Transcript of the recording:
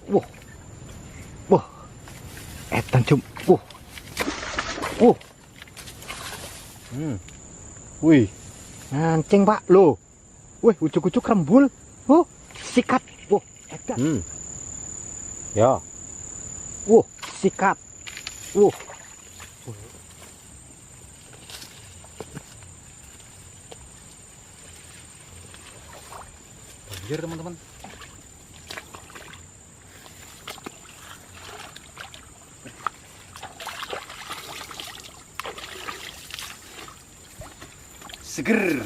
Wah, wah, edan cum. Wah, wah. Wih, ngancing pak lo. Wih, ujuk-ujuk rembul. Oh, sikat. Wah, edan. Ya. Wah, sikat. Wah. Banjir teman-teman. Seger.